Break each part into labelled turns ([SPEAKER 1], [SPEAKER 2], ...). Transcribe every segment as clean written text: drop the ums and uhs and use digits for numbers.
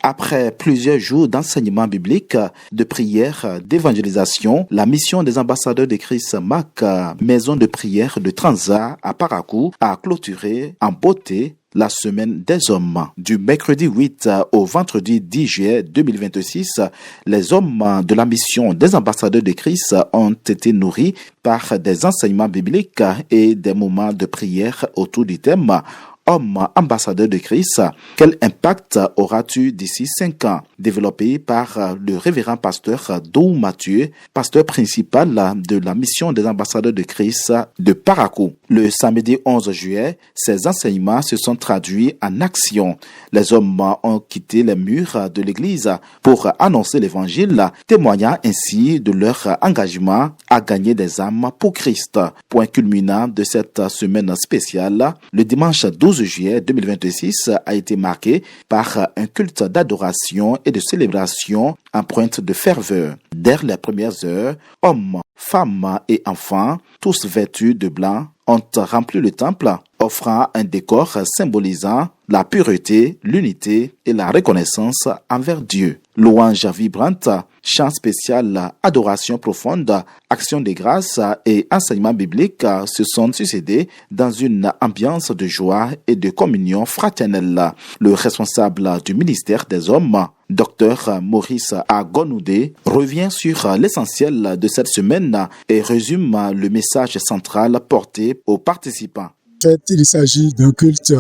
[SPEAKER 1] Après plusieurs jours d'enseignement biblique, de prière, d'évangélisation, la mission des ambassadeurs de Christ MAC, maison de prière de Transat à Parakou, a clôturé en beauté la semaine des hommes. Du mercredi 8 au vendredi 10 juillet 2026, les hommes de la mission des ambassadeurs de Christ ont été nourris par des enseignements bibliques et des moments de prière autour du thème Homme ambassadeur de Christ, quel impact auras-tu d'ici 5 ans? Développé par le révérend pasteur Dou Mathieu, pasteur principal de la mission des ambassadeurs de Christ de Parakou. Le samedi 11 juillet, ces enseignements se sont traduits en action. Les hommes ont quitté les murs de l'église pour annoncer l'évangile, témoignant ainsi de leur engagement à gagner des âmes pour Christ. Point culminant de cette semaine spéciale, le dimanche 12 juillet 2026 a été marqué par un culte d'adoration et de célébration empreinte de ferveur. Dès les premières heures, hommes, femmes et enfants, tous vêtus de blanc, ont rempli le temple, offrant un décor symbolisant la pureté, l'unité et la reconnaissance envers Dieu. Louange vibrante, chant spécial, adoration profonde, action de grâce et enseignement biblique se sont succédés dans une ambiance de joie et de communion fraternelle. Le responsable du ministère des hommes, Dr Maurice Agonoudé, revient sur l'essentiel de cette semaine et résume le message central porté aux participants.
[SPEAKER 2] En fait, il s'agit d'un culte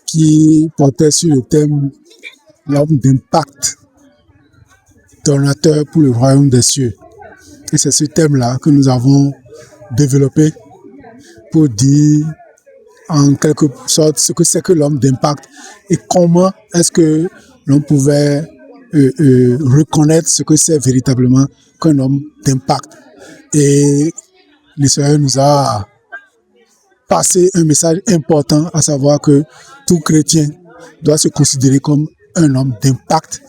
[SPEAKER 2] qui portait sur le thème l'homme d'impact, donateur pour le royaume des cieux. Et c'est ce thème-là que nous avons développé pour dire en quelque sorte ce que c'est que l'homme d'impact et comment est-ce que l'on pouvait reconnaître ce que c'est véritablement qu'un homme d'impact. Et le Seigneur nous a passé un message important, à savoir que tout chrétien doit se considérer comme un homme d'impact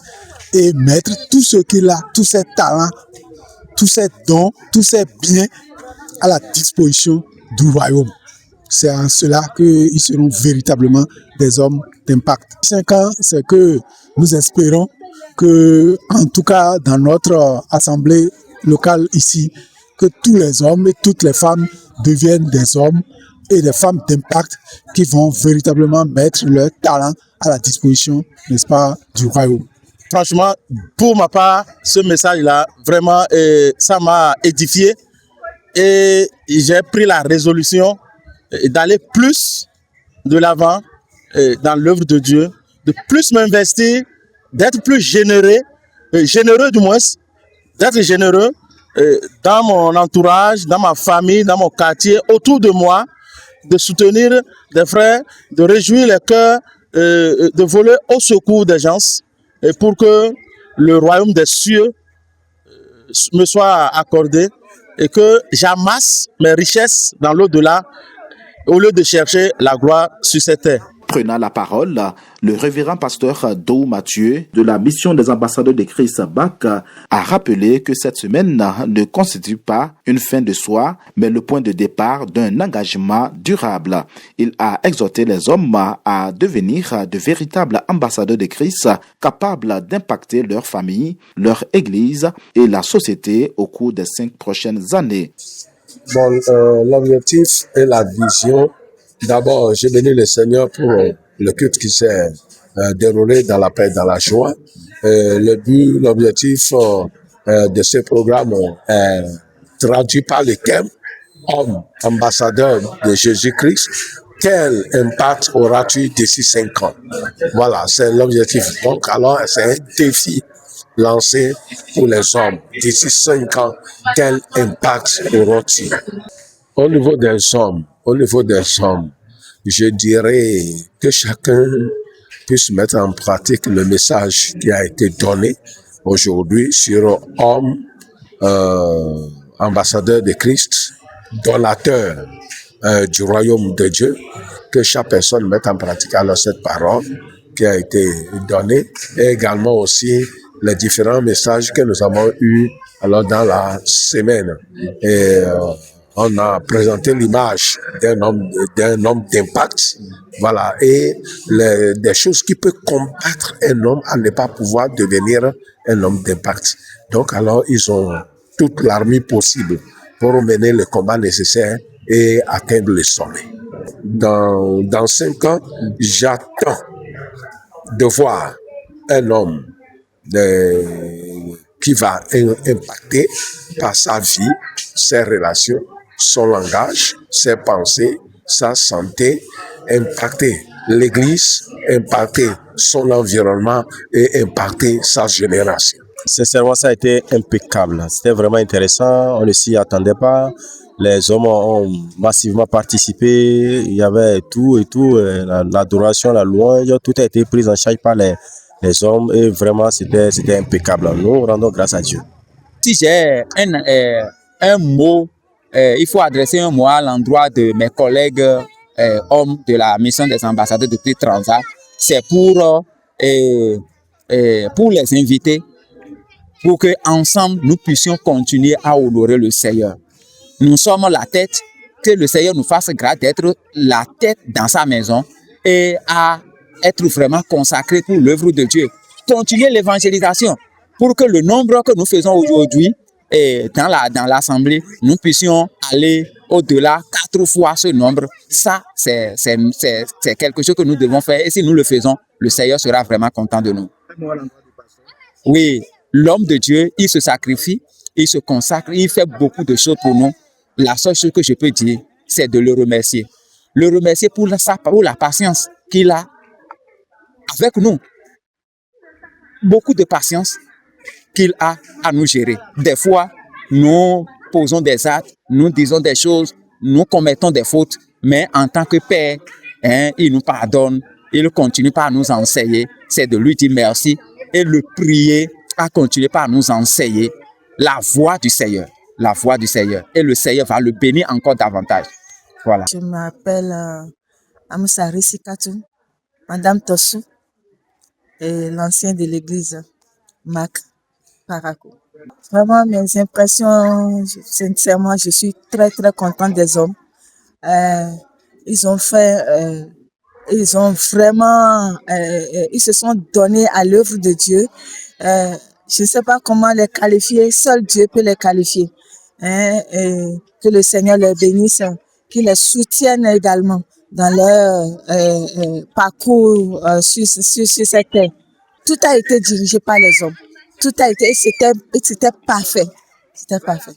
[SPEAKER 2] et mettre tout ce qu'il a, tous ses talents, tous ses dons, tous ses biens à la disposition du royaume. C'est en cela qu'ils seront véritablement des hommes d'impact. 5 ans, c'est que nous espérons que, en tout cas dans notre assemblée locale ici, que tous les hommes et toutes les femmes deviennent des hommes et des femmes d'impact qui vont véritablement mettre leur talent à la disposition, n'est-ce pas, du royaume.
[SPEAKER 3] Franchement, pour ma part, ce message-là, vraiment, ça m'a édifié et j'ai pris la résolution d'aller plus de l'avant dans l'œuvre de Dieu, de plus m'investir, d'être plus généreux du moins, d'être généreux dans mon entourage, dans ma famille, dans mon quartier, autour de moi, de soutenir des frères, de réjouir les cœurs, de voler au secours des gens, et pour que le royaume des cieux me soit accordé et que j'amasse mes richesses dans l'au-delà au lieu de chercher la gloire sur cette terre.
[SPEAKER 1] Prenant la parole, le révérend pasteur Dou Mathieu de la mission des ambassadeurs de Christ MAC a rappelé que cette semaine ne constitue pas une fin de soi, mais le point de départ d'un engagement durable. Il a exhorté les hommes à devenir de véritables ambassadeurs de Christ, capables d'impacter leur famille, leur église et la société au cours des 5 prochaines années.
[SPEAKER 4] Bon, l'objectif et la vision. D'abord, j'ai béni le Seigneur pour le culte qui s'est déroulé dans la paix et dans la joie. Le but, l'objectif de ce programme est traduit par le thème Homme, ambassadeur de Jésus-Christ. Quel impact auras-tu d'ici 5 ans? Voilà, c'est l'objectif. Donc, alors, c'est un défi lancé pour les hommes. D'ici 5 ans, quel impact auront-ils? Au niveau des hommes, je dirais que chacun puisse mettre en pratique le message qui a été donné aujourd'hui sur homme, ambassadeur de Christ, donateur du royaume de Dieu, que chaque personne mette en pratique alors cette parole qui a été donnée et également aussi les différents messages que nous avons eus alors dans la semaine. Et On a présenté l'image d'un homme d'impact, voilà, et des choses qui peuvent combattre un homme à ne pas pouvoir devenir un homme d'impact. Donc alors, ils ont toute l'armée possible pour mener le combat nécessaire et atteindre le sommet. Dans 5 ans, j'attends de voir un homme qui va impacter par sa vie, ses relations, son langage, ses pensées, sa santé, impacter l'Église, impacter son environnement et impacter sa génération.
[SPEAKER 3] Sincèrement, ça a été impeccable. C'était vraiment intéressant. On ne s'y attendait pas. Les hommes ont massivement participé. Il y avait tout et tout. L'adoration, la louange, tout a été pris en charge par les hommes. Et vraiment, c'était impeccable. Nous rendons grâce à Dieu.
[SPEAKER 5] Si j'ai un mot, il faut adresser un mot à l'endroit de mes collègues hommes de la mission des ambassadeurs de Christ Transat, c'est pour les inviter, pour qu'ensemble, nous puissions continuer à honorer le Seigneur. Nous sommes la tête, que le Seigneur nous fasse grâce d'être la tête dans sa maison et à être vraiment consacré pour l'œuvre de Dieu. Continuer l'évangélisation pour que le nombre que nous faisons aujourd'hui dans l'assemblée, nous puissions aller au-delà 4 fois ce nombre. Ça, c'est quelque chose que nous devons faire et si nous le faisons, le Seigneur sera vraiment content de nous. Oui. L'homme de Dieu, il se sacrifie, il se consacre, il fait beaucoup de choses pour nous. La seule chose que je peux dire, c'est de le remercier. Le remercier pour la patience qu'il a avec nous. Beaucoup de patience qu'il a à nous gérer. Des fois, nous posons des actes, nous disons des choses, nous commettons des fautes, mais en tant que Père, il nous pardonne, il continue par nous enseigner. C'est de lui dire merci et le prier à continuer par nous enseigner la voie du Seigneur. La voie du Seigneur. Et le Seigneur va le bénir encore davantage. Voilà.
[SPEAKER 6] Je m'appelle Amoussa Rissikatou, Madame Tossou, et l'ancien de l'église Mac Parakou. Vraiment, mes impressions, sincèrement, je suis très, très contente des hommes. Ils ont fait... ils ont vraiment, ils se sont donnés à l'œuvre de Dieu. Je ne sais pas comment les qualifier, seul Dieu peut les qualifier. Et que le Seigneur les bénisse, qu'il les soutienne également dans leur parcours sur cette terre. Tout a été dirigé par les hommes. Tout a été, c'était parfait. C'était parfait.